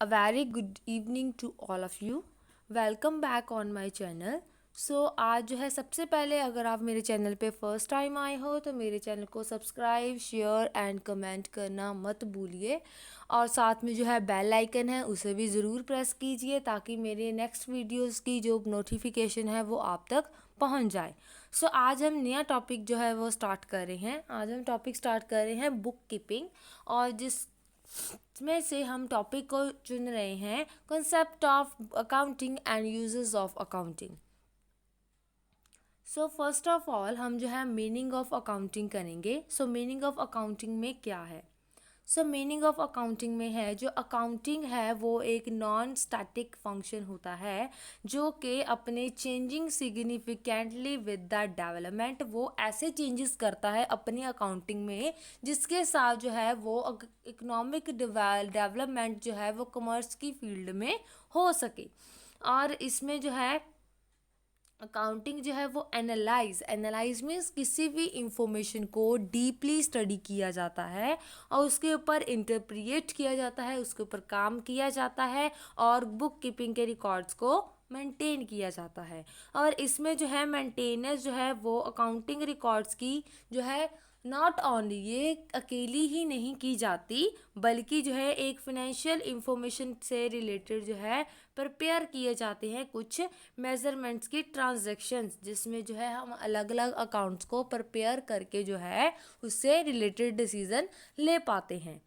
A very good evening to all of you. Welcome back on my channel. So आज जो है सबसे पहले अगर आप मेरे चैनल पे फर्स्ट टाइम आए हो तो मेरे चैनल को सब्सक्राइब शेयर एंड कमेंट करना मत भूलिए. और साथ में जो है बेल आइकन है उसे भी ज़रूर प्रेस कीजिए ताकि मेरे नेक्स्ट वीडियोस की जो नोटिफिकेशन है वो आप तक पहुंच जाए. सो आज हम नया टॉपिक जो है वो स्टार्ट कर रहे हैं. आज हम टॉपिक स्टार्ट कर रहे हैं बुक कीपिंग. और जिस में से हम टॉपिक को चुन रहे हैं concept of accounting and uses of accounting. So first of all हम जो है मीनिंग ऑफ अकाउंटिंग करेंगे. सो मीनिंग ऑफ अकाउंटिंग में क्या है. सो मीनिंग ऑफ अकाउंटिंग में है जो अकाउंटिंग है वो एक नॉन स्टैटिक फंक्शन होता है जो कि अपने changing significantly with the development वो ऐसे चेंजेस करता है अपनी अकाउंटिंग में जिसके साथ जो है वो इकोनॉमिक डेवलपमेंट जो है वो कॉमर्स की फील्ड में हो सके. और इसमें जो है अकाउंटिंग जो है वो एनालाइज मीन्स किसी भी इंफॉर्मेशन को डीपली स्टडी किया जाता है और उसके ऊपर इंटरप्रिएट किया जाता है, उसके ऊपर काम किया जाता है और बुक कीपिंग के रिकॉर्ड्स को मेंटेन किया जाता है. और इसमें जो है मेंटेनेंस जो है वो अकाउंटिंग रिकॉर्ड्स की जो है नॉट ओनली ये अकेली ही नहीं की जाती बल्कि जो है एक फिनेंशियल इंफॉर्मेशन से रिलेटेड जो है प्रिपेयर किए जाते हैं कुछ मेजरमेंट्स की ट्रांजैक्शंस जिसमें जो है हम अलग अलग अकाउंट्स को प्रिपेयर करके जो है उससे रिलेटेड डिसीजन ले पाते हैं.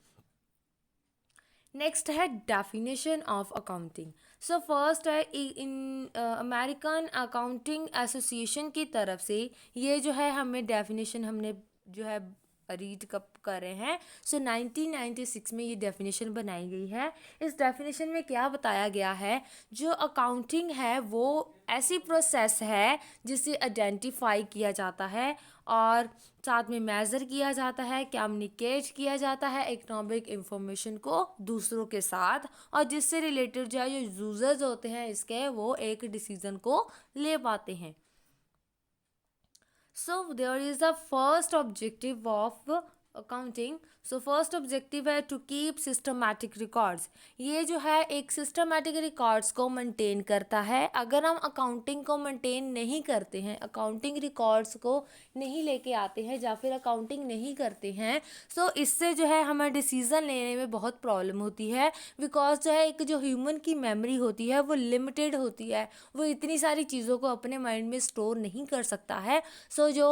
नेक्स्ट है definition of accounting. So first है इन अमेरिकन अकाउंटिंग एसोसिएशन की तरफ से ये जो है हमें डेफिनेशन हमने जो है रीड कब कर रहे हैं. सो 1996 में ये डेफिनेशन बनाई गई है. इस डेफिनेशन में क्या बताया गया है जो अकाउंटिंग है वो ऐसी प्रोसेस है जिसे आइडेंटिफाई किया जाता है और साथ में मेज़र किया जाता है, कम्युनिकेट किया जाता है इकोनॉमिक इंफॉर्मेशन को दूसरों के साथ और जिससे रिलेटेड जो है जो यूजर्स होते हैं इसके वो एक डिसीजन को ले पाते हैं. So there is the first objective of accounting. So first objective है टू कीप सिस्टमैटिक रिकॉर्ड्स. ये जो है एक सिस्टमैटिक रिकॉर्ड्स को मेंटेन करता है. अगर हम अकाउंटिंग को मेंटेन नहीं करते हैं, अकाउंटिंग रिकॉर्ड्स को नहीं लेके आते हैं या फिर अकाउंटिंग नहीं करते हैं तो इससे जो है हमें डिसीज़न लेने में बहुत प्रॉब्लम होती है. बिकॉज जो है एक जो ह्यूमन की मेमोरी होती है वो लिमिटेड होती है, वो इतनी सारी चीज़ों को अपने माइंड में स्टोर नहीं कर सकता है. सो जो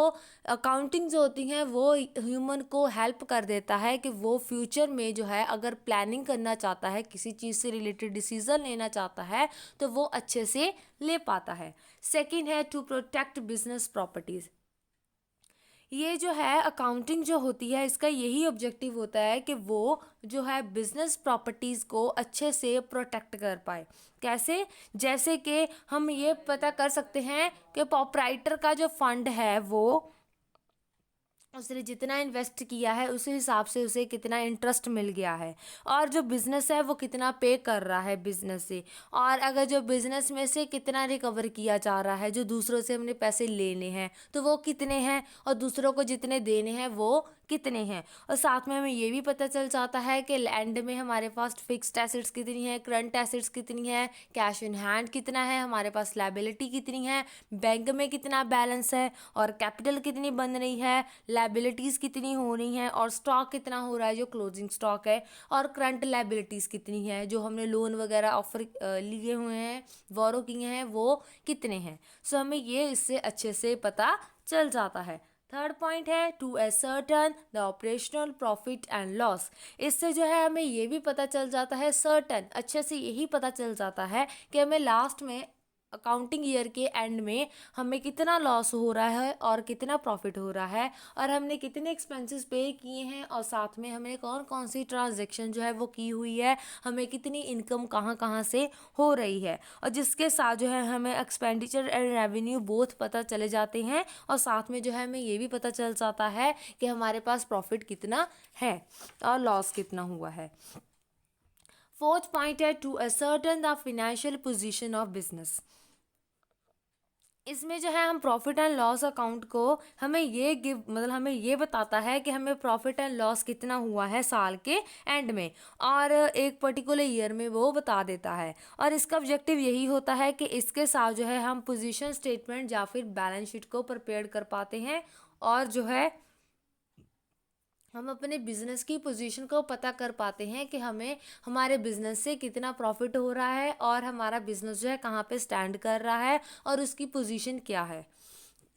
अकाउंटिंग जो होती हैं वो ह्यूमन को हेल्प कर देता है कि वो फ्यूचर में जो है अगर प्लानिंग करना चाहता है, किसी चीज़ से रिलेटेड डिसीजन लेना चाहता है तो वो अच्छे से ले पाता है. सेकंड है टू प्रोटेक्ट बिजनेस प्रॉपर्टीज़. ये जो है अकाउंटिंग जो होती है इसका यही ऑब्जेक्टिव होता है कि वो जो है बिजनेस प्रॉपर्टीज़ को अच्छे से प्रोटेक्ट कर पाए. कैसे? जैसे कि हम ये पता कर सकते हैं कि प्रोप्राइटर का जो फंड है वो उसने जितना इन्वेस्ट किया है उसी हिसाब से उसे कितना इंटरेस्ट मिल गया है और जो बिज़नेस है वो कितना पे कर रहा है बिज़नेस से, और अगर जो बिज़नेस में से कितना रिकवर किया जा रहा है, जो दूसरों से हमने पैसे लेने हैं तो वो कितने हैं और दूसरों को जितने देने हैं वो कितने हैं. और साथ में हमें ये भी पता चल जाता है कि एंड में हमारे पास फिक्स्ड एसेट्स कितनी है, करंट एसेट्स कितनी है, कैश इन हैंड कितना है, हमारे पास लायबिलिटी कितनी है, बैंक में कितना बैलेंस है और कैपिटल कितनी बन रही है, लायबिलिटीज़ कितनी हो रही हैं और स्टॉक कितना हो रहा है जो क्लोजिंग स्टॉक है, और करंट लायबिलिटीज़ कितनी है जो हमने लोन वगैरह ऑफर लिए हुए हैं, बोरो किए हैं, वो कितने हैं. सो हमें ये इससे अच्छे से पता चल जाता है. थर्ड पॉइंट है to ascertain the operational profit and loss. इससे जो है हमें ये भी पता चल जाता है, सर्टन अच्छे से यही पता चल जाता है कि हमें लास्ट में अकाउंटिंग ईयर के एंड में हमें कितना लॉस हो रहा है और कितना प्रॉफिट हो रहा है और हमने कितने एक्सपेंसेस पे किए हैं और साथ में हमें कौन कौन सी ट्रांजैक्शन जो है वो की हुई है, हमें कितनी इनकम कहाँ कहाँ से हो रही है, और जिसके साथ जो है हमें एक्सपेंडिचर एंड रेवेन्यू बोथ पता चले जाते हैं और साथ में जो है हमें ये भी पता चल जाता है कि हमारे पास प्रॉफिट कितना है और लॉस कितना हुआ है. फोर्थ पॉइंट है to ascertain the financial position of business. इसमें जो है हम प्रॉफिट एंड लॉस अकाउंट को हमें ये हमें ये बताता है कि हमें प्रॉफिट एंड लॉस कितना हुआ है साल के एंड में, और एक पर्टिकुलर ईयर में वो बता देता है। और इसका ऑब्जेक्टिव यही होता है कि इसके साथ जो है हम पोजीशन स्टेटमेंट या फिर बैलेंस शीट को प्रिपेयर कर पाते हैं, और जो है हम अपने बिजनेस की पोजीशन को पता कर पाते हैं कि हमें हमारे बिजनेस से कितना प्रॉफिट हो रहा है और हमारा बिजनेस जो है कहाँ पे स्टैंड कर रहा है और उसकी पोजीशन क्या है।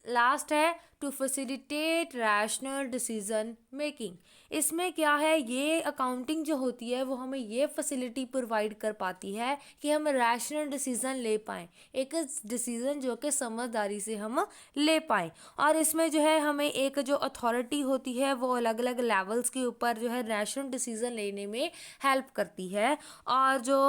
लास्ट है to facilitate rational decision making. इसमें क्या है, ये अकाउंटिंग जो होती है वो हमें ये फैसिलिटी प्रोवाइड कर पाती है कि हम रैशनल डिसीजन ले पाएँ, एक डिसीजन जो कि समझदारी से हम ले पाएँ। और इसमें जो है हमें एक जो अथॉरिटी होती है वो अलग अलग लेवल्स के ऊपर जो है रैशनल डिसीजन लेने में हेल्प करती है। और जो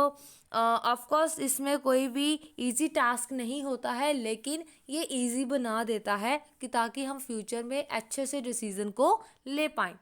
ऑफ कोर्स इसमें कोई भी इजी टास्क नहीं होता है, लेकिन ये इजी बना देता है कि ताकि हम फ्यूचर में अच्छे से डिसीजन को ले पाएँ।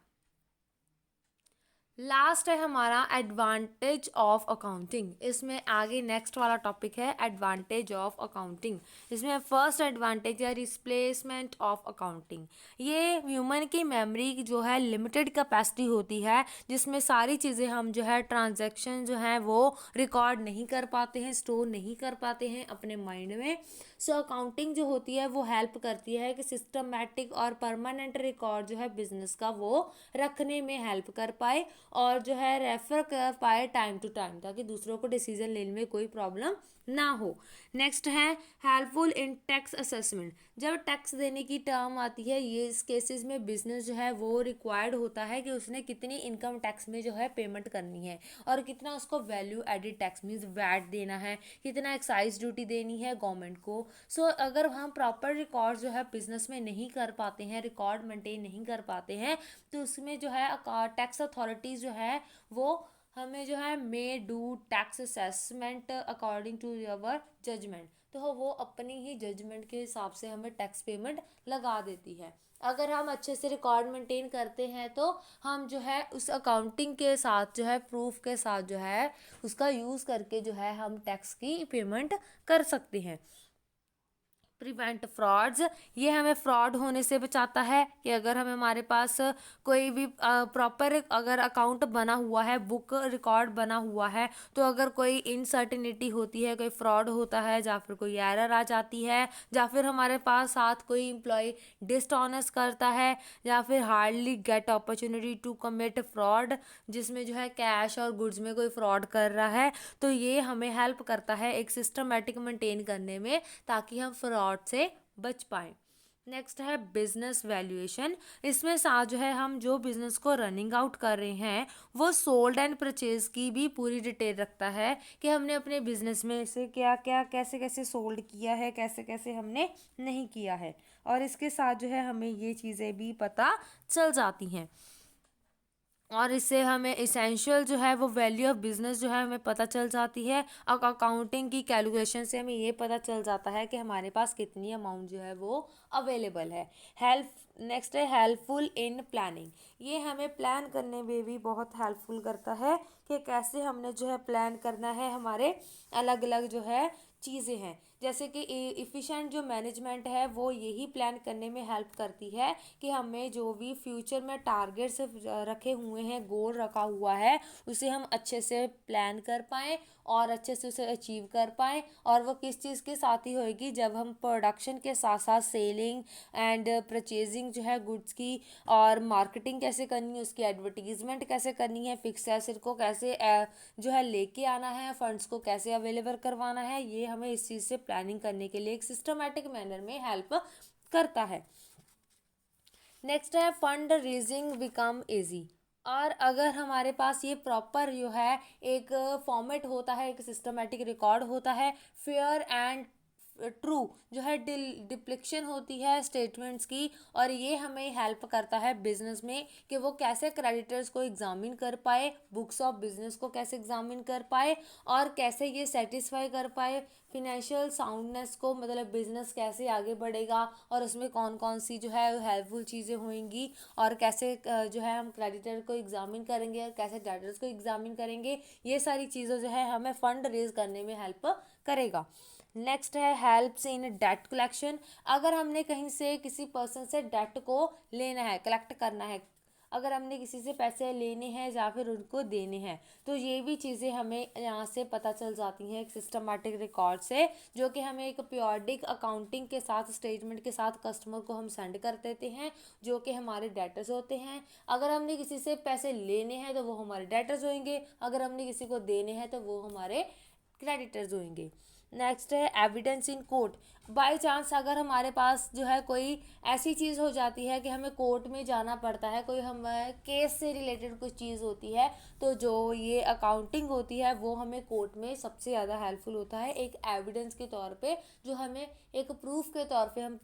लास्ट है हमारा एडवांटेज ऑफ अकाउंटिंग। इसमें आगे नेक्स्ट वाला टॉपिक है एडवांटेज ऑफ अकाउंटिंग। इसमें फर्स्ट एडवांटेज है रिप्लेसमेंट ऑफ अकाउंटिंग। ये ह्यूमन की मेमोरी जो है लिमिटेड कैपेसिटी होती है, जिसमें सारी चीज़ें हम जो है ट्रांजैक्शन जो है वो रिकॉर्ड नहीं कर पाते हैं, स्टोर नहीं कर पाते हैं अपने माइंड में। सो अकाउंटिंग जो होती है वो हेल्प करती है कि सिस्टमैटिक और परमानेंट रिकॉर्ड जो है बिजनेस का वो रखने में हेल्प कर पाए, और जो है रेफर कर पाए टाइम टू टाइम, ताकि दूसरों को डिसीजन लेने में कोई प्रॉब्लम ना हो। नेक्स्ट है हेल्पफुल इन टैक्स असेसमेंट। जब टैक्स देने की टर्म आती है, ये इस केसेस में बिजनेस जो है वो रिक्वायर्ड होता है कि उसने कितनी इनकम टैक्स में जो है पेमेंट करनी है, और कितना उसको value added tax means VAT देना है, कितना एक्साइज ड्यूटी देनी है गवर्नमेंट को। सो अगर हम प्रॉपर रिकॉर्ड जो है बिजनेस में नहीं कर पाते हैं, रिकॉर्ड मेंटेन नहीं कर पाते हैं, तो उसमें जो है टैक्स अथॉरिटीज़ जो है वो हमें जो है may do tax assessment according to your judgement, तो वो अपनी ही जजमेंट के हिसाब से हमें टैक्स पेमेंट लगा देती है। अगर हम अच्छे से रिकॉर्ड मेंटेन करते हैं तो हम जो है उस अकाउंटिंग के साथ जो है प्रूफ के साथ जो है उसका यूज़ करके जो है हम टैक्स की पेमेंट कर सकते हैं। प्रिवेंट फ्रॉड्स, ये हमें फ्रॉड होने से बचाता है कि अगर हमारे पास कोई भी प्रॉपर अगर अकाउंट बना हुआ है, बुक रिकॉर्ड बना हुआ है, तो अगर कोई इनसर्टिनिटी होती है, कोई फ्रॉड होता है, या फिर कोई एरर आ जाती है, या फिर हमारे पास साथ कोई एम्प्लॉय डिसऑनेस्ट करता है, या फिर hardly get opportunity to commit fraud, जिसमें जो है कैश और गुड्स में कोई फ्रॉड कर रहा है, तो ये हमें हेल्प करता है एक सिस्टमेटिक मेंटेन करने में, ताकि हम फ्रॉड से बच पाएँ। नेक्स्ट है बिजनेस वैल्यूएशन। इसमें साथ जो है हम जो बिजनेस को रनिंग आउट कर रहे हैं वो सोल्ड एंड परचेज की भी पूरी डिटेल रखता है कि हमने अपने बिजनेस में से क्या क्या कैसे कैसे सोल्ड किया है, कैसे कैसे हमने नहीं किया है, और इसके साथ जो है हमें ये चीज़ें भी पता चल जाती हैं। और इससे हमें इसेंशियल जो है वो वैल्यू ऑफ बिजनेस जो है हमें पता चल जाती है। और अकाउंटिंग की कैलकुलेशन से हमें ये पता चल जाता है कि हमारे पास कितनी अमाउंट जो है वो अवेलेबल है। हेल्प नेक्स्ट है हेल्पफुल इन प्लानिंग। ये हमें प्लान करने में भी बहुत हेल्पफुल करता है कि कैसे हमने जो है प्लान करना है। हमारे अलग अलग जो है चीज़ें हैं, जैसे कि इफ़िशेंट जो मैनेजमेंट है वो यही प्लान करने में हेल्प करती है कि हमें जो भी फ्यूचर में टारगेट्स रखे हुए हैं, गोल रखा हुआ है, उसे हम अच्छे से प्लान कर पाएँ और अच्छे से उसे अचीव कर पाएँ। और वो किस चीज़ के साथ ही होएगी, जब हम प्रोडक्शन के साथ साथ सेलिंग एंड परचेजिंग जो है गुड्स की, और मार्केटिंग कैसे करनी है, उसकी एडवर्टीजमेंट कैसे करनी है, फिक्स एसेट को कैसे जो है लेके आना है, फंड्स को कैसे अवेलेबल करवाना है, ये हमें इस चीज़ से प्लानिंग करने के लिए एक सिस्टमैटिक मैनर में हेल्प करता है। नेक्स्ट है फंड रेजिंग बिकम इजी। और अगर हमारे पास ये प्रॉपर जो है एक फॉर्मेट होता है, एक सिस्टमेटिक रिकॉर्ड होता है, फेयर एंड ट्रू जो है डिप्लिक्शन होती है स्टेटमेंट्स की, और ये हमें हेल्प करता है बिजनेस में कि वो कैसे क्रेडिटर्स को एग्जामिन कर पाए, बुक्स ऑफ बिजनेस को कैसे एग्जामिन कर पाए, और कैसे ये सेटिस्फाई कर पाए फिनेंशियल साउंडनेस को, मतलब बिजनेस कैसे आगे बढ़ेगा और उसमें कौन कौन सी जो है हेल्पफुल चीज़ें होंगी, और कैसे जो है हम क्रेडिटर को एग्जामिन करेंगे और कैसे डेटर्स को एग्जामिन करेंगे। ये सारी चीज़ें जो है हमें फंड रेज करने में हेल्प करेगा। नेक्स्ट है हेल्प्स इन डेट कलेक्शन। अगर हमने कहीं से किसी पर्सन से डेट को लेना है, कलेक्ट करना है, अगर हमने किसी से पैसे लेने हैं या फिर उनको देने हैं, तो ये भी चीज़ें हमें यहाँ से पता चल जाती हैं एक सिस्टमेटिक रिकॉर्ड से, जो कि हमें एक पीरियडिक अकाउंटिंग के साथ, स्टेटमेंट के साथ कस्टमर को हम सेंड कर देते हैं, जो कि हमारे डेटर्स होते हैं। अगर हमने किसी से पैसे लेने हैं तो वो हमारे डेटर्स होंगे, अगर हमने किसी को देने हैं तो वो हमारे क्रेडिटर्स होंगे। नेक्स्ट है evidence in court. By chance अगर हमारे पास जो है कोई ऐसी चीज़ हो जाती है कि हमें कोर्ट में जाना पड़ता है, कोई हमें केस से रिलेटेड कुछ चीज़ होती है, तो जो ये अकाउंटिंग होती है वो हमें कोर्ट में सबसे ज़्यादा हेल्पफुल होता है एक एविडेंस के तौर पे, जो हमें एक प्रूफ के तौर पे हम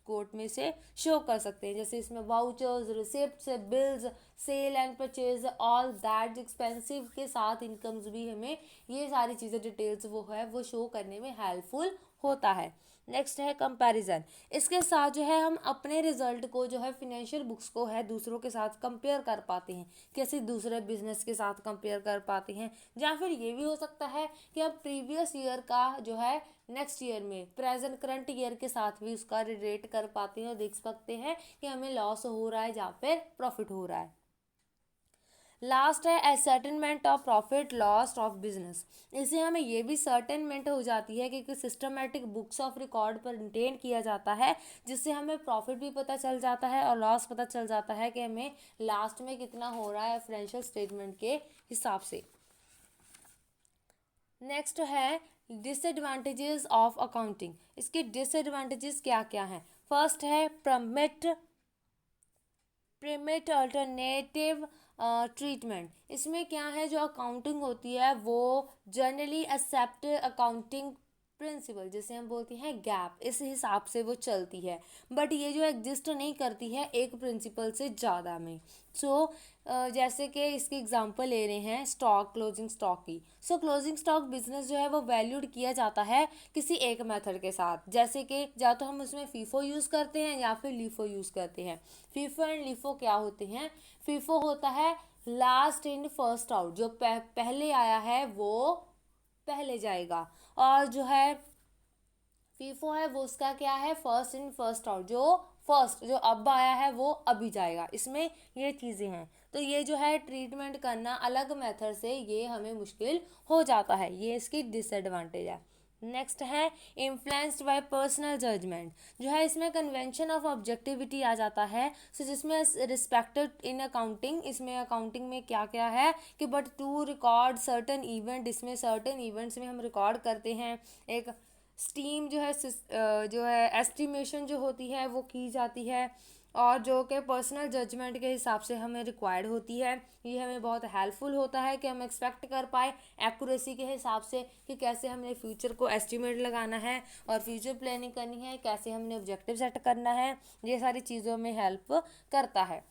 कोर्ट में से शो कर सकते हैं। जैसे इसमें vouchers, receipts, bills, sale and purchase, all that expensive के साथ इनकम्स भी हमें ये सारी चीज़ें डिटेल्स वो है वो शो करने में हेल्पफुल होता है। नेक्स्ट है कंपैरिजन। इसके साथ जो है हम अपने रिजल्ट को जो है फिनेंशियल बुक्स को है दूसरों के साथ कंपेयर कर पाते हैं, कैसे दूसरे बिजनेस के साथ कंपेयर कर पाते हैं, या फिर ये भी हो सकता है कि हम प्रीवियस ईयर का जो है नेक्स्ट ईयर में प्रेजेंट करंट ईयर के साथ भी उसका रिलेट कर पाते हैं और देख सकते हैं कि हमें लॉस हो रहा है या फिर प्रॉफिट हो रहा है। लास्ट है ascertainment of profit loss of business. इससे हमें ये भी सर्टेनमेंट हो जाती है कि सिस्टमेटिक बुक्स ऑफ रिकॉर्ड पर मेंटेन किया जाता है, जिससे हमें प्रॉफिट भी पता चल जाता है और लॉस पता चल जाता है कि हमें लास्ट में कितना हो रहा है फाइनेंशियल स्टेटमेंट के हिसाब से। नेक्स्ट है डिसएडवांटेजेस ऑफ अकाउंटिंग। इसके डिसएडवांटेजेस क्या क्या हैं? फर्स्ट है प्रीमेट अल्टरनेटिव ट्रीटमेंट। इसमें क्या है, जो अकाउंटिंग होती है वो जनरली एक्सेप्ट अकाउंटिंग प्रिंसिपल, जैसे हम बोलते हैं गैप, इस हिसाब से वो चलती है, बट ये जो एग्जिस्ट नहीं करती है एक प्रिंसिपल से ज़्यादा में। सो जैसे कि इसकी एग्जांपल ले रहे हैं स्टॉक, क्लोजिंग स्टॉक की। सो क्लोजिंग स्टॉक बिजनेस जो है वो वैल्यूड किया जाता है किसी एक मेथड के साथ, जैसे कि या तो हम उसमें फीफो यूज़ करते हैं या फिर लीफो यूज़ करते हैं। फीफो एंड लीफो क्या होते हैं? फीफो होता है लास्ट इन फर्स्ट आउट, जो पहले आया है वो पहले जाएगा, और जो है फीफो है वो उसका क्या है, फर्स्ट इन फर्स्ट आउट, जो अब आया है वो अभी जाएगा। इसमें ये चीज़ें हैं, तो ये जो है ट्रीटमेंट करना अलग मेथड से ये हमें मुश्किल हो जाता है, ये इसकी डिसएडवांटेज है। नेक्स्ट है इन्फ्लुएंस्ड बाय पर्सनल जजमेंट। जो है इसमें कन्वेंशन ऑफ ऑब्जेक्टिविटी आ जाता है। सो जिसमें रिस्पेक्टेड इन अकाउंटिंग, इसमें अकाउंटिंग में क्या क्या है कि but to record certain event, इसमें सर्टन इवेंट्स में हम रिकॉर्ड करते हैं। एक स्टीम जो है एस्टिमेशन जो होती है वो की जाती है, और जो कि पर्सनल जजमेंट के हिसाब से हमें रिक्वायर्ड होती है। ये हमें बहुत हेल्पफुल होता है कि हम एक्सपेक्ट कर पाए एक्यूरेसी के हिसाब से कि कैसे हमने फ्यूचर को एस्टिमेट लगाना है और फ्यूचर प्लानिंग करनी है, कैसे हमने ऑब्जेक्टिव सेट करना है, ये सारी चीज़ों में हेल्प करता है।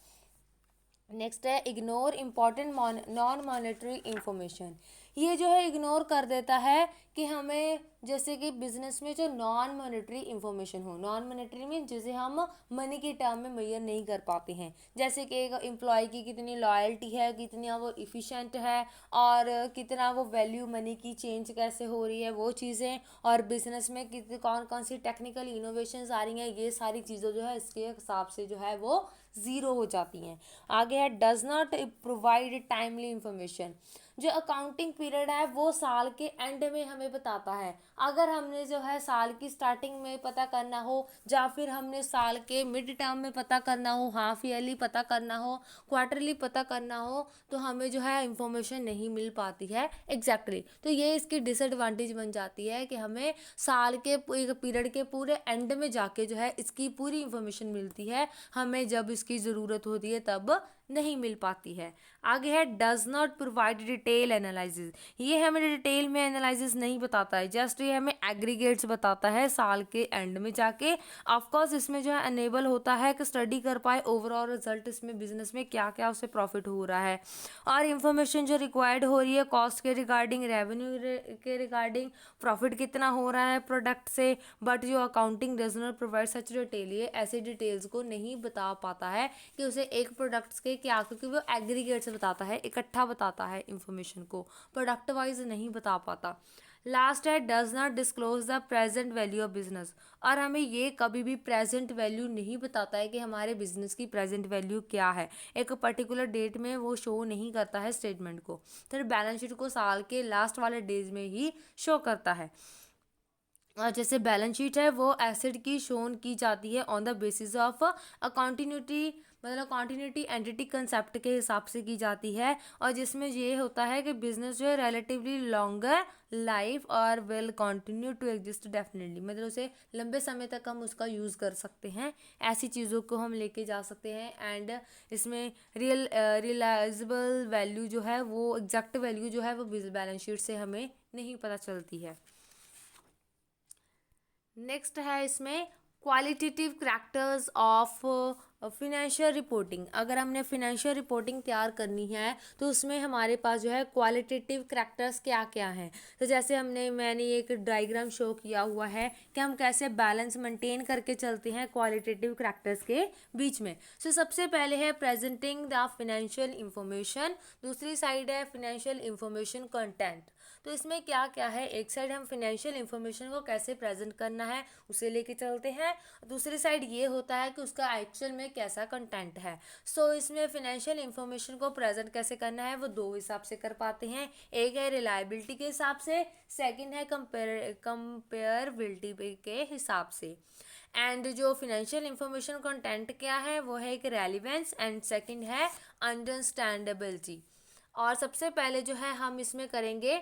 नेक्स्ट है ignore important non monetary information. ये जो है इग्नोर कर देता है कि हमें जैसे कि बिजनेस में जो नॉन मॉनेटरी इंफॉर्मेशन हो, नॉन मॉनेटरी मीन जिसे हम मनी की टर्म में मेजर नहीं कर पाते हैं, जैसे कि एक एम्प्लॉय की कितनी लॉयल्टी है, कितना वो इफ़िशेंट है, और कितना वो वैल्यू मनी की चेंज कैसे हो रही है वो चीज़ें, और बिजनेस में कितनी कौन कौन सी टेक्निकल इनोवेशंस आ रही हैं, ये सारी चीज़ें जो है इसके हिसाब से जो है वो ज़ीरो हो जाती हैं। आगे है does not provide timely information. जो अकाउंटिंग पीरियड है वो साल के एंड में हमें बताता है। अगर हमने जो है साल की स्टार्टिंग में पता करना हो, या फिर हमने साल के मिड टर्म में पता करना हो, हाफ ईयरली पता करना हो, क्वार्टरली पता करना हो, तो हमें जो है इंफॉर्मेशन नहीं मिल पाती है एग्जैक्टली। तो ये इसकी डिसएडवांटेज बन जाती है कि हमें साल के पीरियड के पूरे एंड में जाके जो है इसकी पूरी इंफॉर्मेशन मिलती है, हमें जब इसकी ज़रूरत होती है तब नहीं मिल पाती है। आगे है does not provide detail analysis. ये हमें डिटेल में एनालिसिस नहीं बताता है, जस्ट ये हमें एग्रीगेट्स बताता है साल के एंड में जाके। ऑफकोर्स इसमें जो है अनेबल होता है कि स्टडी कर पाए ओवरऑल रिजल्ट, इसमें बिजनेस में क्या क्या उससे प्रॉफिट हो रहा है, और इन्फॉर्मेशन जो रिक्वायर्ड हो रही है कॉस्ट के रिगार्डिंग, रेवेन्यू के रिगार्डिंग, प्रॉफिट कितना हो रहा है प्रोडक्ट से, बट जो accounting does not provide such detail, ये ऐसे डिटेल्स को नहीं बता पाता है कि उसे एक प्रोडक्ट्स के इसलिए क्या, क्योंकि वो एग्रीगेट से बताता है, इकट्ठा बताता है इंफॉर्मेशन को, प्रोडक्ट वाइज नहीं बता पाता। लास्ट है does not disclose the present value of business, और हमें ये कभी भी प्रेजेंट वैल्यू नहीं बताता है कि हमारे बिजनेस की प्रेजेंट वैल्यू क्या है, एक पर्टिकुलर डेट में वो शो नहीं करता है स्टेटमेंट को, तो बैलेंस शीट को साल के लास्ट वाले डेज में ही शो करता है। और जैसे बैलेंस शीट है वो एसेट की शोन की जाती है on the basis of a continuity, मतलब कॉन्टिन्यूटी एंटिटी कंसेप्ट के हिसाब से की जाती है, और जिसमें ये होता है कि बिजनेस जो है रिलेटिवली लॉन्गर लाइफ और will continue to exist definitely, मतलब उसे लंबे समय तक हम उसका यूज़ कर सकते हैं, ऐसी चीज़ों को हम लेके जा सकते हैं। एंड इसमें रियलाइजेबल वैल्यू जो है वो एग्जैक्ट वैल्यू जो है वो बैलेंस शीट से हमें नहीं पता चलती है। नेक्स्ट है इसमें qualitative characters of financial reporting. अगर हमने फिनेंशियल रिपोर्टिंग तैयार करनी है तो उसमें हमारे पास जो है क्वालिटेटिव करैक्टर्स क्या क्या हैं, तो जैसे मैंने एक डायग्राम शो किया हुआ है कि हम कैसे बैलेंस मेंटेन करके चलते हैं क्वालिटेटिव करैक्टर्स के बीच में। सो सबसे पहले है प्रेजेंटिंग द फिनेंशियल इंफॉर्मेशन, दूसरी साइड है फिनेंशियल इंफॉर्मेशन कंटेंट। तो इसमें क्या क्या है, एक साइड हम फिनेंशियल इंफॉर्मेशन को कैसे प्रेजेंट करना है उसे लेके चलते हैं, दूसरी साइड ये होता है कि उसका एक्चुअल में कैसा कंटेंट है। सो इसमें फिनेंशियल इंफॉर्मेशन को प्रेजेंट कैसे करना है वो दो हिसाब से कर पाते हैं, एक है रिलायबिलिटी के हिसाब से, सेकंड है कंपेयरबिलिटी के हिसाब से। एंड जो फिनेंशियल इंफॉर्मेशन कंटेंट क्या है वो है एक रेलिवेंस, एंड सेकंड है अंडरस्टैंडेबिलिटी। और सबसे पहले जो है हम इसमें करेंगे,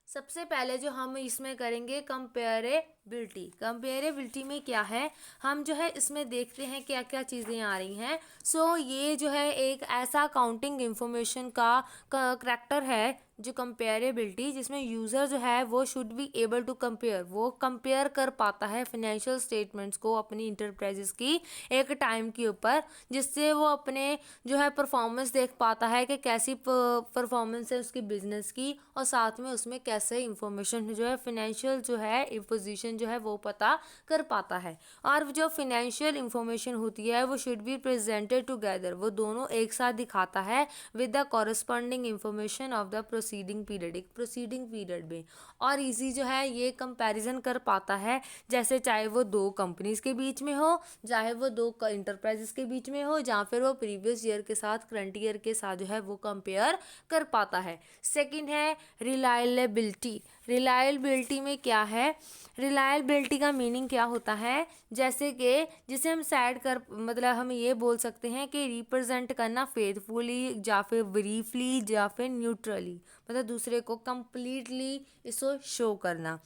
सबसे पहले जो हम इसमें करेंगे कंपेरेबिलिटी। कंपेरेबिलिटी में क्या है, हम जो है इसमें देखते हैं क्या क्या चीज़ें आ रही हैं। सो ये जो है एक ऐसा काउंटिंग इंफॉर्मेशन का करैक्टर है जो कंपेरेबिलिटी, जिसमें यूज़र जो है वो should be able to compare, वो कंपेयर कर पाता है फिनेंशियल स्टेटमेंट्स को अपनी इंटरप्राइजेस की एक टाइम के ऊपर, जिससे वो अपने जो है परफॉर्मेंस देख पाता है कि कैसी परफॉर्मेंस है उसकी बिजनेस की, और साथ में उसमें कैसे इंफॉर्मेशन जो है फिनेंशियल जो है पोजीशन जो है वो पता कर पाता है। और जो फिनेंशियल इंफॉर्मेशन होती है वो शुड बी प्रेजेंटेड टुगेदर, वो दोनों एक साथ दिखाता है with the corresponding information of the proceeding period, एक प्रोसीडिंग पीरियड में। और इजी जो है ये कंपैरिजन कर पाता है, जैसे चाहे वो दो कंपनीज के बीच में हो, चाहे वो दो इंटरप्राइजेस के बीच में हो, या फिर वो प्रीवियस ईयर के साथ करंट ईयर के साथ जो है वो कंपेयर कर पाता है। सेकंड है रिलायबिलिटी। रिलायबिलिटी में क्या है, रिलायबिलिटी का मीनिंग क्या होता है, जैसे कि जिसे हम साइड कर, मतलब हम ये बोल सकते हैं कि रिप्रेजेंट करना फेथफुली या फिर ब्रीफली या फिर न्यूट्रली, मतलब दूसरे को कंप्लीटली इसको शो करना।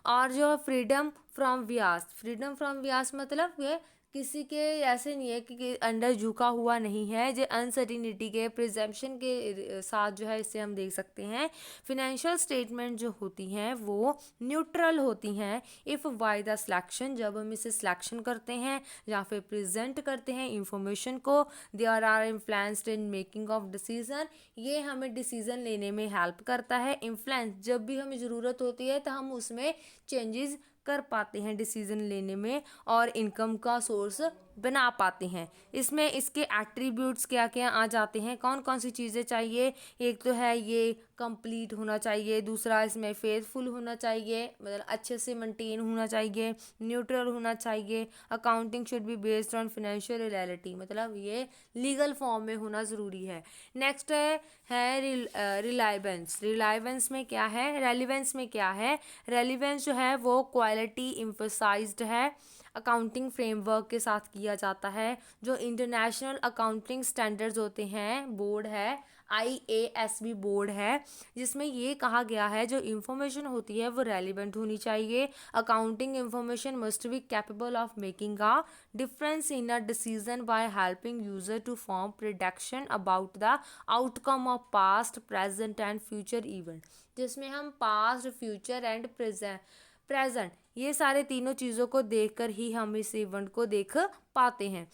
और जो freedom from bias, freedom from bias मतलब ये किसी के ऐसे नहीं है कि अंडर झुका हुआ नहीं है, जो अनसर्टिनिटी के प्रिजम्पशन के साथ जो है इससे हम देख सकते हैं फिनेंशियल स्टेटमेंट जो होती हैं वो न्यूट्रल होती हैं इफ़ बाय द सिलेक्शन, जब हम इसे सिलेक्शन करते हैं या फिर प्रेजेंट करते हैं इंफॉर्मेशन को, they are influenced in making of decision, ये हमें डिसीजन लेने में हेल्प करता है। इन्फ्लुएंस, जब भी हमें ज़रूरत होती है तो हम उसमें चेंजेस कर पाते हैं डिसीजन लेने में, और इनकम का सोर्स बना पाते हैं। इसमें इसके एट्रीब्यूट्स क्या क्या आ जाते हैं, कौन कौन सी चीज़ें चाहिए, एक तो है ये कंप्लीट होना चाहिए, दूसरा इसमें फेथफुल होना चाहिए, मतलब अच्छे से मेंटेन होना चाहिए, न्यूट्रल होना चाहिए, accounting should be based on financial reality, मतलब ये लीगल फॉर्म में होना ज़रूरी है। नेक्स्ट है रिलायबेंस। रिलायबेंस में क्या है, रेलिवेंस में क्या है, रेलिवेंस जो है वो क्वालिटी एम्फसाइज्ड है, अकाउंटिंग फ्रेमवर्क के साथ किया जाता है, जो इंटरनेशनल अकाउंटिंग स्टैंडर्ड्स होते हैं, बोर्ड है IASB बोर्ड है, जिसमें ये कहा गया है जो इंफॉर्मेशन होती है वो रेलिवेंट होनी चाहिए, accounting information must be capable of making a difference in a decision by helping user to form prediction about the outcome of past present and future event, जिसमें हम पास्ट फ्यूचर एंड प्रेजेंट ये सारे तीनों चीज़ों को देखकर ही हम इस इवेंट को देख पाते हैं।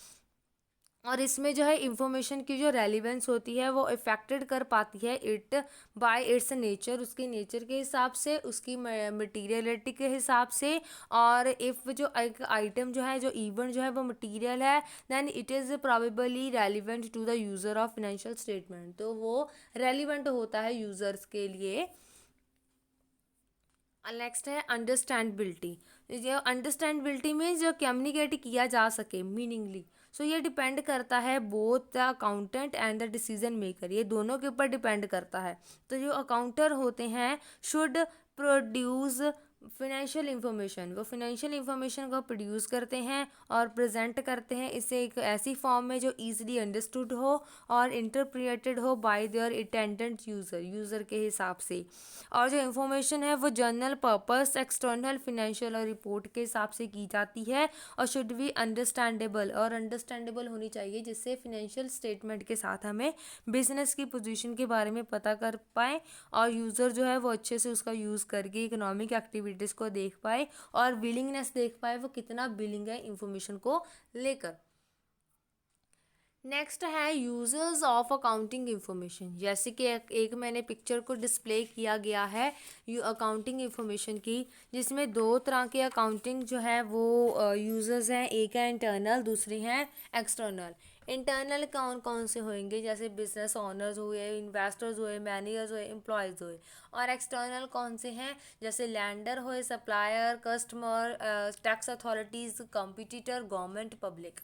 और इसमें जो है इंफॉर्मेशन की जो रेलिवेंस होती है वो इफेक्टेड कर पाती है इट बाय इट्स नेचर, उसके नेचर के हिसाब से, उसकी मटीरियलिटी के हिसाब से। और इफ़ जो एक आइटम जो है, जो इवेंट जो है वो मटीरियल है, then it is probably relevant to the user of financial statement, तो वो रेलिवेंट होता है यूज़र्स के लिए। नेक्स्ट है अंडरस्टैंडेबिलिटी। जो अंडरस्टैंडेबिलिटी में जो कम्युनिकेट किया जा सके मीनिंगली, सो ये डिपेंड करता है both the accountant and the decision maker, ये दोनों के ऊपर डिपेंड करता है। तो जो अकाउंटर होते हैं शुड प्रोड्यूस फिनेंशियल इंफॉर्मेशन, वो फिनेंशियल इंफॉर्मेशन को प्रोड्यूस करते हैं और प्रेजेंट करते हैं इसे एक ऐसी फॉर्म में जो ईजिली अंडरस्टूड हो और इंटरप्रिटेड हो bye there intended user, user के हिसाब से। और जो इंफॉर्मेशन है वो जनरल पर्पस, एक्सटर्नल, फिनेंशियल और रिपोर्ट के हिसाब से की जाती है और शुड बी अंडरस्टैंडेबल, और अंडरस्टैंडेबल होनी चाहिए जिससे फिनेंशियल स्टेटमेंट के साथ हमें बिजनेस की पोजीशन के बारे में पता कर पाए और यूज़र जो है वो अच्छे से उसका यूज़ करके इकोनॉमिक एक्टिविटीज़ को देख पाए और विलिंगनेस देख पाए वो कितना विलिंग है इंफॉर्मेशन को लेकर। नेक्स्ट है यूजर्स ऑफ अकाउंटिंग इंफॉर्मेशन। जैसे कि एक मैंने पिक्चर को डिस्प्ले किया गया है अकाउंटिंग इंफॉर्मेशन की, जिसमें दो तरह के अकाउंटिंग जो है वो यूजर्स हैं, एक है इंटरनल, दूसरे हैं एक्सटर्नल। इंटरनल कौन कौन से होंगे, जैसे बिजनेस ओनर्स हुए, इन्वेस्टर्स हुए, मैनेजर्स हुए, एम्प्लॉयज़ हुए। और एक्सटर्नल कौन से हैं, जैसे लैंडर हुए, supplier, customer, tax authorities, competitor, government, public.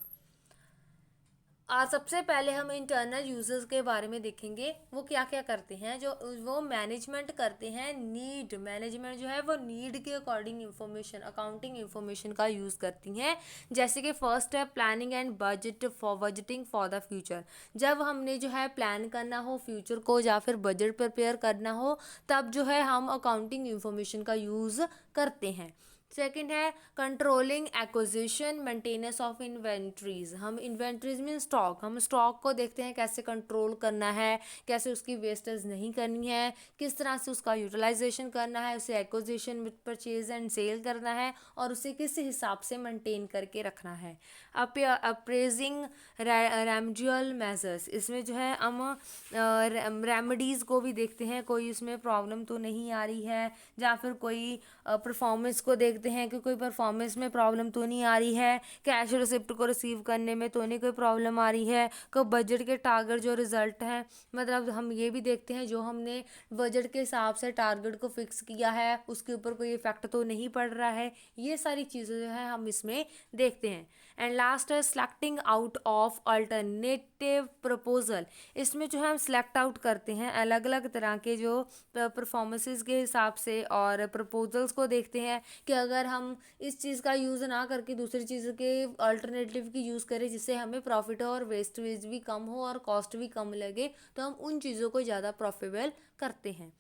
आज सबसे पहले हम इंटरनल यूजर्स के बारे में देखेंगे, वो क्या क्या करते हैं। जो वो मैनेजमेंट करते हैं, नीड मैनेजमेंट जो है वो नीड के अकॉर्डिंग इंफॉर्मेशन, अकाउंटिंग इंफॉर्मेशन का यूज़ करती हैं। जैसे कि फर्स्ट है planning and budgeting for the future. जब हमने जो है प्लान करना हो फ्यूचर को या फिर बजट प्रिपेयर करना हो, तब जो है हम अकाउंटिंग इंफॉर्मेशन का यूज़ करते हैं। सेकंड है controlling acquisition maintenance of inventories. हम इन्वेंट्रीज में स्टॉक, हम स्टॉक को देखते हैं कैसे कंट्रोल करना है, कैसे उसकी वेस्टेज नहीं करनी है, किस तरह से उसका यूटिलाइजेशन करना है, उसे एक्विजिशन परचेज एंड सेल करना है और उसे किस हिसाब से मेंटेन करके रखना है। अप्रेजिंग रेमजुअल मेजर्स, इसमें जो है हम रेमेडीज़ को भी देखते हैं, कोई इसमें प्रॉब्लम तो नहीं आ रही है, या फिर कोई परफॉर्मेंस को देखते हैं कि कोई परफॉर्मेंस में प्रॉब्लम तो नहीं आ रही है, कैश रिसिप्ट को रिसीव करने में तो नहीं कोई प्रॉब्लम आ रही है, कोई बजट के टारगेट जो रिजल्ट हैं, मतलब हम ये भी देखते हैं जो हमने बजट के हिसाब से टारगेट को फिक्स किया है उसके ऊपर कोई इफेक्ट तो नहीं पड़ रहा है। ये सारी चीज़ें जो है हम इसमें देखते हैं। एंड लास्ट है selecting out of alternative proposal. इसमें जो है हम सेलेक्ट आउट करते हैं अलग अलग तरह के जो परफॉर्मेंसेस के हिसाब से और प्रपोजल्स को देखते हैं कि अगर हम इस चीज़ का यूज़ ना करके दूसरी चीज़ के अल्टरनेटिव की यूज़ करें जिससे हमें प्रॉफिट हो और वेस्टेज भी कम हो और कॉस्ट भी कम लगे, तो हम उन चीज़ों को ज़्यादा प्रॉफिटेबल करते हैं।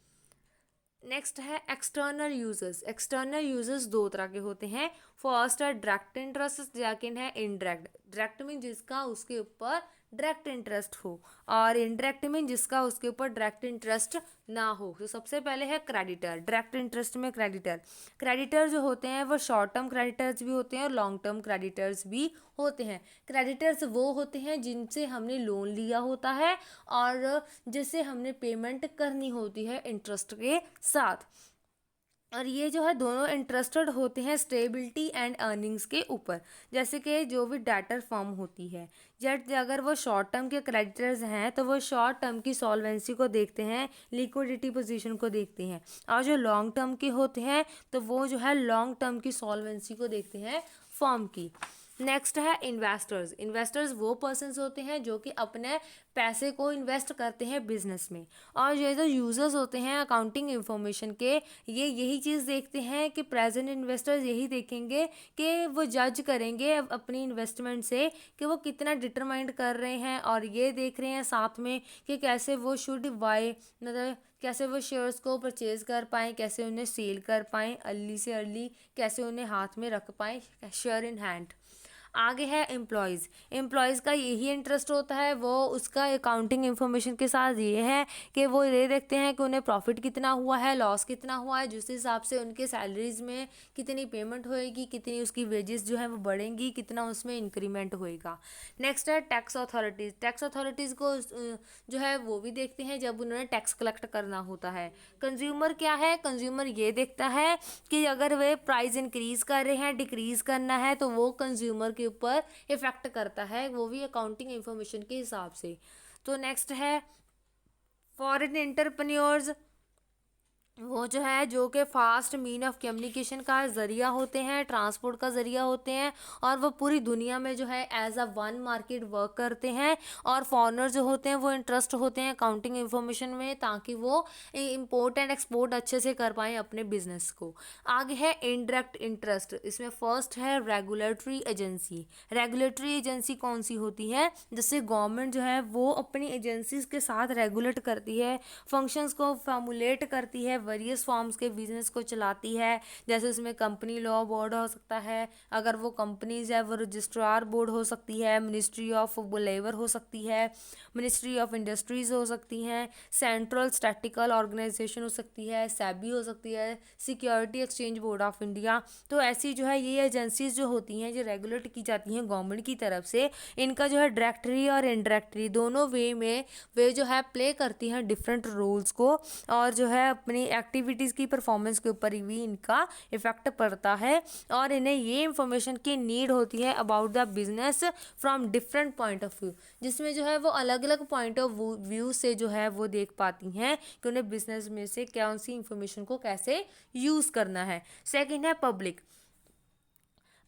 नेक्स्ट है एक्सटर्नल यूजर्स। एक्सटर्नल यूजर्स दो तरह के होते हैं। फर्स्ट है डायरेक्ट इंटरेस्ट, सेकंड है इनडायरेक्ट। डायरेक्ट मीन जिसका उसके ऊपर डायरेक्ट इंटरेस्ट हो और इनडायरेक्ट मीन जिसका उसके ऊपर डायरेक्ट इंटरेस्ट ना हो। तो सबसे पहले है क्रेडिटर। डायरेक्ट इंटरेस्ट में क्रेडिटर, क्रेडिटर जो होते हैं वो शॉर्ट टर्म क्रेडिटर्स भी होते हैं और लॉन्ग टर्म क्रेडिटर्स भी होते हैं। क्रेडिटर्स वो होते हैं जिनसे हमने लोन लिया होता है और जिससे हमने पेमेंट करनी होती है इंटरेस्ट के साथ, और ये जो है दोनों इंटरेस्टेड होते हैं स्टेबिलिटी एंड अर्निंग्स के ऊपर। जैसे कि जो भी डेटर फर्म होती है, जब अगर वो शॉर्ट टर्म के क्रेडिटर्स हैं तो वो शॉर्ट टर्म की सॉल्वेंसी को देखते हैं, लिक्विडिटी पोजीशन को देखते हैं, और जो लॉन्ग टर्म के होते हैं तो वो जो है लॉन्ग टर्म की सॉल्वेंसी को देखते हैं फर्म की। नेक्स्ट है इन्वेस्टर्स। इन्वेस्टर्स वो पर्सन्स होते हैं जो कि अपने पैसे को इन्वेस्ट करते हैं बिजनेस में, और ये जो यूज़र्स होते हैं अकाउंटिंग इंफॉर्मेशन के, ये यही चीज़ देखते हैं कि प्रेजेंट इन्वेस्टर्स यही देखेंगे कि वो जज करेंगे अपनी इन्वेस्टमेंट से कि वो कितना डिटरमाइंड कर रहे हैं, और ये देख रहे हैं साथ में कि कैसे वो शुड बाय, मतलब कैसे वो शेयर्स को परचेज कर पाएँ, कैसे उन्हें सेल कर पाएँ अर्ली से अर्ली, कैसे उन्हें हाथ में रख पाएँ शेयर इन हैंड। आगे है एम्प्लॉयज़। एम्प्लॉयज़ का यही इंटरेस्ट होता है, वो उसका अकाउंटिंग इन्फॉर्मेशन के साथ ये है कि वो ये देखते हैं कि उन्हें प्रॉफिट कितना हुआ है, लॉस कितना हुआ है, जिस हिसाब से उनके सैलरीज में कितनी पेमेंट होएगी, कितनी उसकी वेजेस जो है वो बढ़ेंगी, कितना उसमें इंक्रीमेंट होएगा। नेक्स्ट है टैक्स अथॉरिटीज़। टैक्स अथॉरिटीज़ को जो है वो भी देखते हैं जब उन्होंने टैक्स कलेक्ट करना होता है। कंज्यूमर क्या है, कंज्यूमर ये देखता है कि अगर वे प्राइस इंक्रीज कर रहे हैं, डिक्रीज करना है, तो वो कंज्यूमर के ऊपर इफेक्ट करता है, वो भी अकाउंटिंग इंफॉर्मेशन के हिसाब से। तो नेक्स्ट है फॉरेन एंटरप्रेन्योर्स। वो जो है जो कि फास्ट मीन ऑफ कम्युनिकेशन का ज़रिया होते हैं, ट्रांसपोर्ट का ज़रिया होते हैं, और वो पूरी दुनिया में जो है as a one market work करते हैं। और फॉरेनर जो होते हैं वो इंटरेस्ट होते हैं अकाउंटिंग इंफॉर्मेशन में, ताकि वो इंपोर्ट एंड एक्सपोर्ट अच्छे से कर पाएँ अपने बिजनेस को। आगे है इनडायरेक्ट इंटरेस्ट। इसमें फर्स्ट है रेगुलेटरी एजेंसी। रेगुलेटरी एजेंसी कौन सी होती है, जिससे गवर्नमेंट जो है वो अपनी एजेंसीज के साथ रेगुलेट करती है, फंक्शंस को फॉर्मुलेट करती है, वेरियस फॉर्म्स के बिजनेस को चलाती है। जैसे उसमें कंपनी लॉ बोर्ड हो सकता है, अगर वो कंपनीज है वो रजिस्ट्रार बोर्ड हो सकती है, मिनिस्ट्री ऑफ लेबर हो सकती है, मिनिस्ट्री ऑफ इंडस्ट्रीज हो सकती हैं, सेंट्रल स्टैटिकल ऑर्गेनाइजेशन हो सकती है, सेबी हो सकती है, security exchange board of India. तो ऐसी जो है ये एजेंसीज जो होती हैं जो रेगुलेट की जाती हैं गवर्नमेंट की तरफ से, इनका जो है डायरेक्टरी और इनडायरेक्टरी दोनों वे में वे जो है प्ले करती हैं डिफरेंट रोल्स को, और जो है अपनी एक्टिविटीज़ की परफॉर्मेंस के ऊपर भी इनका इफेक्ट पड़ता है। और इन्हें ये इंफॉर्मेशन की नीड होती है about the business from different point of view, जिसमें जो है वो अलग अलग पॉइंट ऑफ व्यू से जो है वो देख पाती हैं कि उन्हें बिजनेस में से कौन सी इंफॉर्मेशन को कैसे यूज़ करना है। सेकंड है पब्लिक।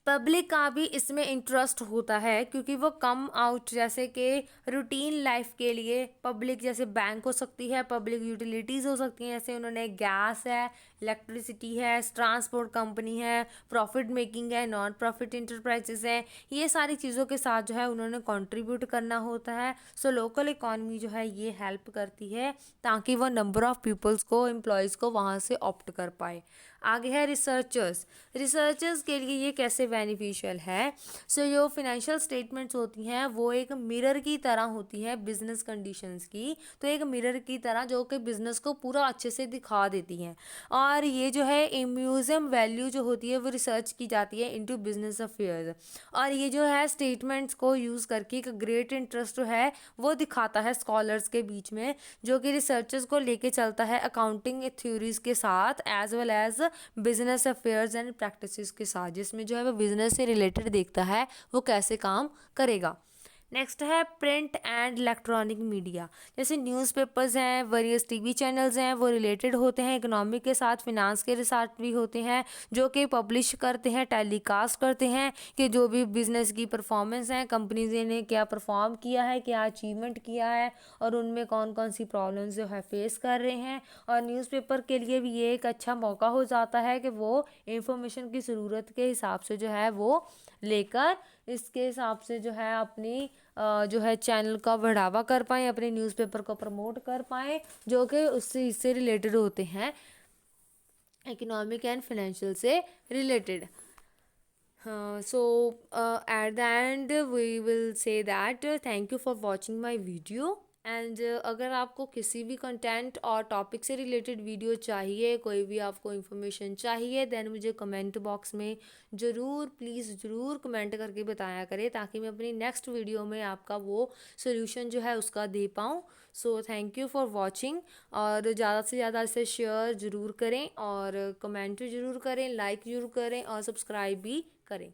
पब्लिक का भी इसमें इंटरेस्ट होता है, क्योंकि वो कम आउट जैसे कि रूटीन लाइफ के लिए पब्लिक, जैसे बैंक हो सकती है, पब्लिक यूटिलिटीज़ हो सकती हैं, जैसे उन्होंने गैस है, इलेक्ट्रिसिटी है, ट्रांसपोर्ट कंपनी है, प्रॉफिट मेकिंग है, नॉन प्रॉफिट इंटरप्राइजेस है, ये सारी चीज़ों के साथ जो है उन्होंने कंट्रीब्यूट करना होता है। सो लोकल इकॉनमी जो है ये हेल्प करती है ताकि वो नंबर ऑफ़ पीपल्स को, एम्प्लॉयज़ को वहाँ से ऑप्ट कर पाए। आगे है रिसर्चर्स। रिसर्चर्स के लिए ये कैसे बेनिफिशियल है। सो जो फिनेंशियल स्टेटमेंट्स होती हैं वो एक मिरर की तरह होती है बिजनेस कंडीशंस की, तो एक मिरर की तरह जो कि बिजनेस को पूरा अच्छे से दिखा देती हैं। और ये जो है म्यूजियम वैल्यू जो होती है वो रिसर्च की जाती है इनटू बिजनेस अफेयर्स, और ये जो है स्टेटमेंट्स को यूज़ करके एक ग्रेट इंटरेस्ट जो है वो दिखाता है स्कॉलर्स के बीच में, जो कि रिसर्चर्स को लेके चलता है अकाउंटिंग थ्योरीज के साथ as well as business affairs and practices के साथ, जिसमें जो है वो बिजनेस से रिलेटेड देखता है वो कैसे काम करेगा। नेक्स्ट है प्रिंट एंड इलेक्ट्रॉनिक मीडिया। जैसे न्यूज़पेपर्स हैं, वेरियस टीवी चैनल्स हैं, वो रिलेटेड होते हैं इकोनॉमी के साथ, फिनांस के साथ भी होते हैं, जो कि पब्लिश करते हैं, टेलीकास्ट करते हैं कि जो भी बिजनेस की परफॉर्मेंस है, कंपनीज ने क्या परफॉर्म किया है, क्या अचीवमेंट किया है, और उनमें कौन कौन सी प्रॉब्लम्स जो है फेस कर रहे हैं। और न्यूज़पेपर के लिए भी ये एक अच्छा मौका हो जाता है कि वो इंफॉर्मेशन की ज़रूरत के हिसाब से जो है वो लेकर इसके हिसाब से जो है अपनी जो है चैनल का बढ़ावा कर पाएँ, अपने न्यूज़पेपर को प्रमोट कर पाएँ, जो कि उससे इससे रिलेटेड होते हैं, इकोनॉमिक एंड फाइनेंशियल से related. So at the end we will say that thank you for watching my video, and अगर आपको किसी भी कंटेंट और टॉपिक से रिलेटेड वीडियो चाहिए, कोई भी आपको इन्फॉर्मेशन चाहिए, देन मुझे कमेंट बॉक्स में ज़रूर प्लीज़ ज़रूर कमेंट करके बताया करें, ताकि मैं अपनी नेक्स्ट वीडियो में आपका वो सोल्यूशन जो है उसका दे पाऊँ। So thank you for watching, और ज़्यादा से ज़्यादा इसे शेयर ज़रूर करें, और कमेंट ज़रूर करें, लाइक ज़रूर करें, और सब्सक्राइब भी करें।